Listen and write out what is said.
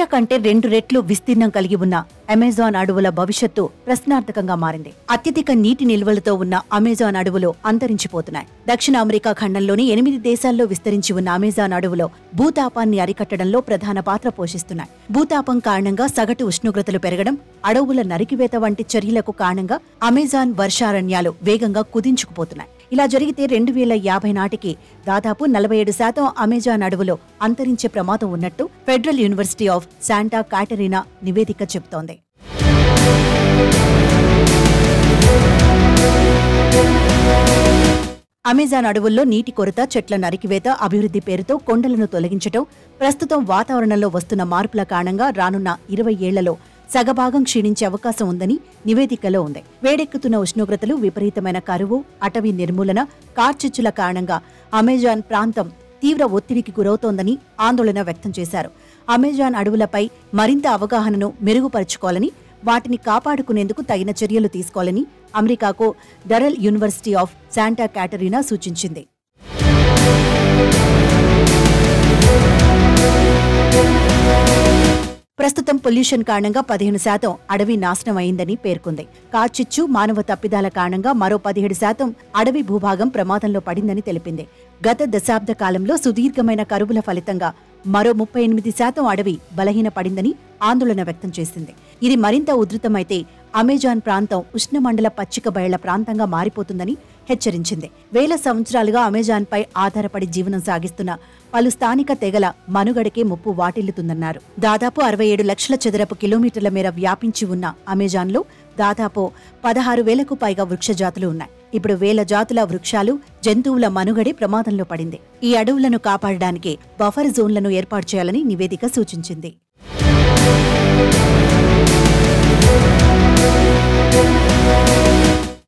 India కంటే 2 రెట్లు విస్తీర్ణం కలిగి ఉన్న అమెజాన్ అడవుల భవిష్యత్తు ప్రశ్నార్థకంగా మారింది. అత్యధిక నీటి నిల్వలతో ఉన్న అమెజాన్ అడవులు అంతరించిపోతున్నాయి. దక్షిణ అమెరికా ఖండంలోని 8 దేశాల్లో విస్తరించి ఉన్న అమెజాన్ అడవులో భూతాపాన్ని అరికట్టడంలో ప్రధాన పాత్ర పోషిస్తున్నాయి. భూతాపం కారణంగా సగటు ఉష్ణోగ్రతలు పెరగడం, అడవుల నరికివేత వంటి చర్యలకు కారణంగా అమెజాన్ వర్షారణ్యాలు వేగంగా కుదించుకుపోతున్నాయి. ఇలా జరిగితే 2050 నాటికి దాదాపు 47% అమెజాన్ అడవులో అంతరించే ప్రమాదం ఉన్నట్టు ఫెడరల్ యూనివర్సిటీ ఆఫ్ శాంటా కాటరీనా నివేదిక చెబుతోంది. అమెజాన్ అడవుల్లో నీటి కొరత, చెట్ల నరికివేత, అభివృద్ధి పేరుతో కొండలను తొలగించడం, ప్రస్తుతం వాతావరణంలో వస్తున్న మార్పుల కారణంగా రానున్న 20 ఏళ్లలో సగభాగం క్షీణించే అవకాశం ఉందని నివేదికలో ఉంది. వేడెక్కుతున్న ఉష్ణోగ్రతలు, విపరీతమైన కరువు, అటవీ నిర్మూలన, కార్చిచ్చుల కారణంగా అమెజాన్ ప్రాంతం తీవ్ర ఒత్తిడికి గురవుతోందని ఆందోళన వ్యక్తం చేశారు. అమెజాన్ అడవులపై మరింత అవగాహనను మెరుగుపరుచుకోవాలని, వాటిని కాపాడుకునేందుకు తగిన చర్యలు తీసుకోవాలని అమెరికాకు ఫెడరల్ యూనివర్సిటీ ఆఫ్ శాంటా కాటరీనా సూచించింది. ప్రస్తుతం పొల్యూషన్ కారణంగా 15% అడవి నాశనం అయిందని పేర్కొంది. కార్చిచ్చు, మానవ తప్పిదాల కారణంగా మరో 17% అడవి భూభాగం ప్రమాదంలో పడిందని తెలిపింది. గత దశాబ్ద కాలంలో సుదీర్ఘమైన కరువుల ఫలితంగా మరో 38% అడవి బలహీనపడిందని ఆందోళన వ్యక్తం చేసింది. ఇది మరింత ఉధృతమైతే అమెజాన్ ప్రాంతం ఉష్ణమండల పచ్చిక బయళ్ల ప్రాంతంగా మారిపోతుందని హెచ్చరించింది. వేల సంవత్సరాలుగా అమెజాన్పై ఆధారపడి జీవనం సాగిస్తున్న పలు స్థానిక తెగల మనుగడకే ముప్పు వాటిల్లుతుందన్నారు. దాదాపు 67 లక్షల చదరపు కిలోమీటర్ల మేర వ్యాపించి ఉన్న అమెజాన్లో దాదాపు 16,000కు పైగా వృక్ష జాతులు ఉన్నాయి. ఇప్పుడు వేల జాతుల వృక్షాలు, జంతువుల మనుగడే ప్రమాదంలో పడింది. ఈ అడవులను కాపాడడానికి బఫర్ జోన్లను ఏర్పాటు చేయాలని నివేదిక సూచించింది.